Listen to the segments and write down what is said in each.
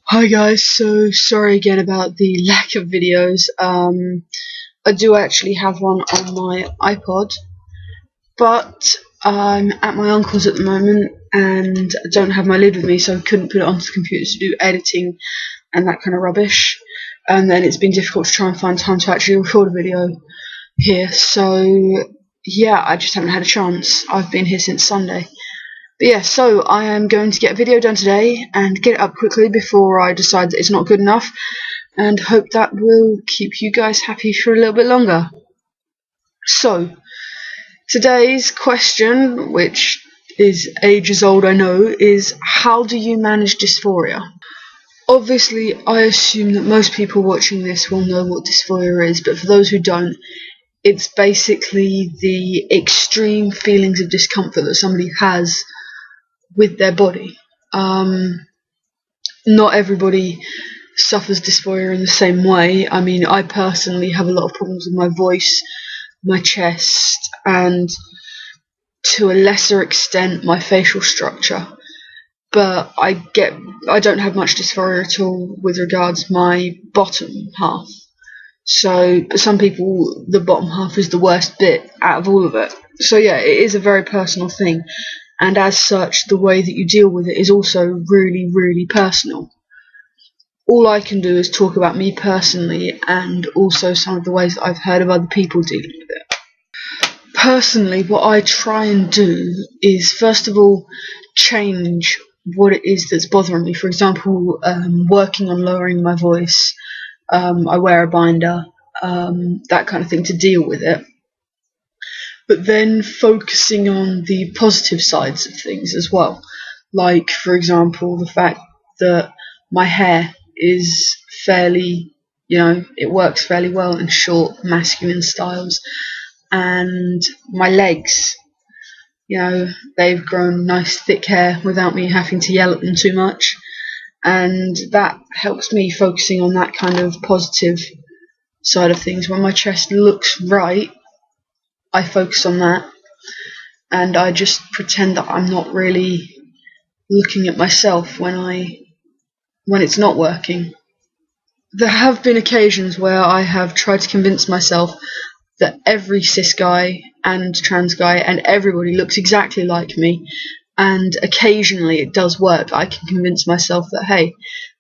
Hi guys, so sorry again about the lack of videos. I do actually have one on my iPod, but I'm at my uncle's at the moment and I don't have my lid with me, so I couldn't put it onto the computer to do editing and that kind of rubbish. And then it's been difficult to try and find time to actually record a video here, so yeah, I just haven't had a chance. I've been here since Sunday. But yeah, so I am going to get a video done today and get it up quickly before I decide that it's not good enough, and hope that will keep you guys happy for a little bit longer. So, today's question, which is ages old I know, is how do you manage dysphoria? Obviously, I assume that most people watching this will know what dysphoria is, but for those who don't, it's basically the extreme feelings of discomfort that somebody has with their body. Not everybody suffers dysphoria in the same way. I mean, I personally have a lot of problems with my voice, my chest, and to a lesser extent my facial structure. But I don't have much dysphoria at all with regards my bottom half. So, but some people, the bottom half is the worst bit out of all of it. So yeah, it is a very personal thing. And as such, the way that you deal with it is also really, really personal. All I can do is talk about me personally and also some of the ways that I've heard of other people dealing with it. Personally, what I try and do is, first of all, change what it is that's bothering me. For example, working on lowering my voice. I wear a binder, that kind of thing to deal with it. But then focusing on the positive sides of things as well. Like, for example, the fact that my hair is fairly, it works fairly well in short, masculine styles. And my legs, they've grown nice thick hair without me having to yell at them too much. And that helps me focusing on that kind of positive side of things. When my chest looks right, I focus on that, and I just pretend that I'm not really looking at myself when it's not working. There have been occasions where I have tried to convince myself that every cis guy and trans guy and everybody looks exactly like me, and occasionally it does work. I can convince myself that, hey,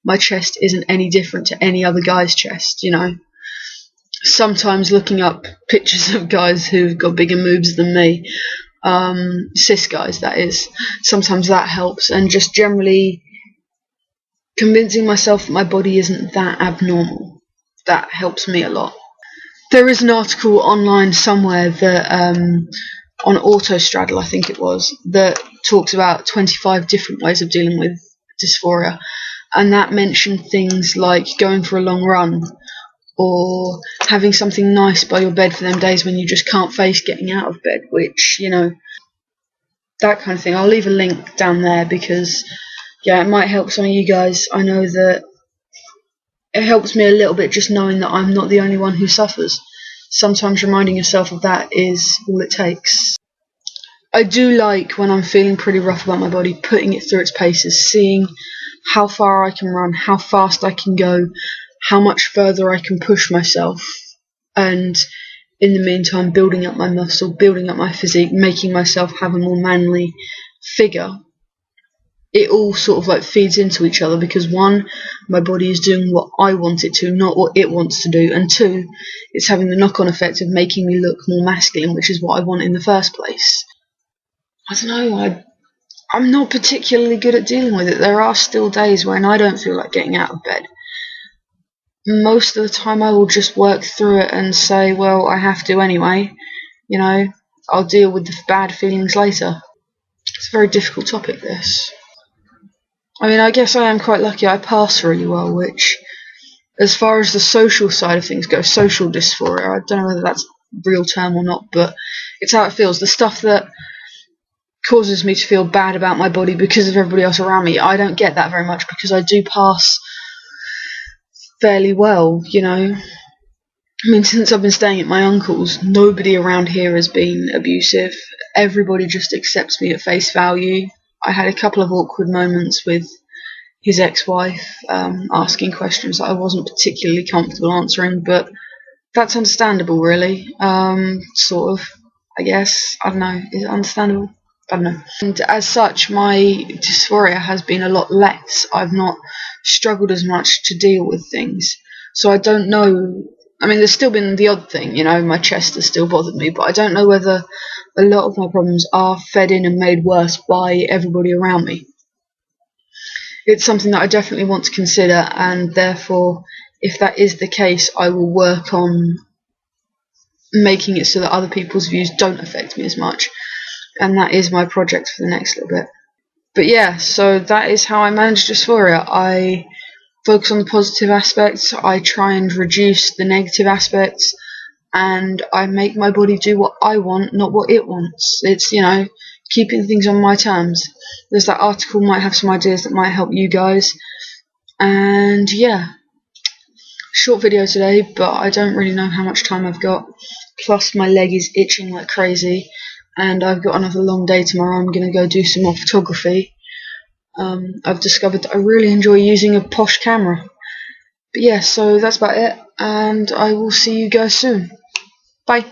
my chest isn't any different to any other guy's chest, Sometimes looking up pictures of guys who've got bigger moobs than me, cis guys that is, sometimes that helps, and just generally convincing myself that my body isn't that abnormal, that helps me a lot. There is an article online somewhere that on Autostraddle, I think it was, that talks about 25 different ways of dealing with dysphoria, and that mentioned things like going for a long run, or having something nice by your bed for them days when you just can't face getting out of bed, which, that kind of thing. I'll leave a link down there because, yeah, it might help some of you guys. I know that it helps me a little bit just knowing that I'm not the only one who suffers. Sometimes reminding yourself of that is all it takes. I do like, when I'm feeling pretty rough about my body, putting it through its paces, seeing how far I can run, how fast I can go, how much further I can push myself, and in the meantime building up my muscle, building up my physique, making myself have a more manly figure. It all sort of like feeds into each other, because one, my body is doing what I want it to, not what it wants to do, and two, it's having the knock-on effect of making me look more masculine, which is what I want in the first place. I don't know, I'm not particularly good at dealing with it. There are still days when I don't feel like getting out of bed. Most of the time I will just work through it and say, well, I have to anyway, I'll deal with the bad feelings later. It's a very difficult topic, this. I mean, I guess I am quite lucky. I pass really well, which, as far as the social side of things go, social dysphoria, I don't know whether that's a real term or not, but it's how it feels. The stuff that causes me to feel bad about my body because of everybody else around me, I don't get that very much because I do pass fairly well, I mean, since I've been staying at my uncle's, nobody around here has been abusive. Everybody just accepts me at face value. I had a couple of awkward moments with his ex-wife, asking questions that I wasn't particularly comfortable answering, but that's understandable, really. Sort of, I guess. I don't know. Is it understandable? I don't know. And as such, my dysphoria has been a lot less. I've not struggled as much to deal with things. So I don't know. I mean, there's still been the odd thing, my chest has still bothered me, but I don't know whether a lot of my problems are fed in and made worse by everybody around me. It's something that I definitely want to consider, and therefore, if that is the case, I will work on making it so that other people's views don't affect me as much. And that is my project for the next little bit. But yeah, so that is how I manage dysphoria. I focus on the positive aspects, I try and reduce the negative aspects, and I make my body do what I want, not what it wants. It's, keeping things on my terms. There's that article, might have some ideas that might help you guys. And yeah, short video today, but I don't really know how much time I've got. Plus my leg is itching like crazy, and I've got another long day tomorrow. I'm going to go do some more photography. I've discovered that I really enjoy using a posh camera. But yeah, so that's about it, and I will see you guys soon. Bye.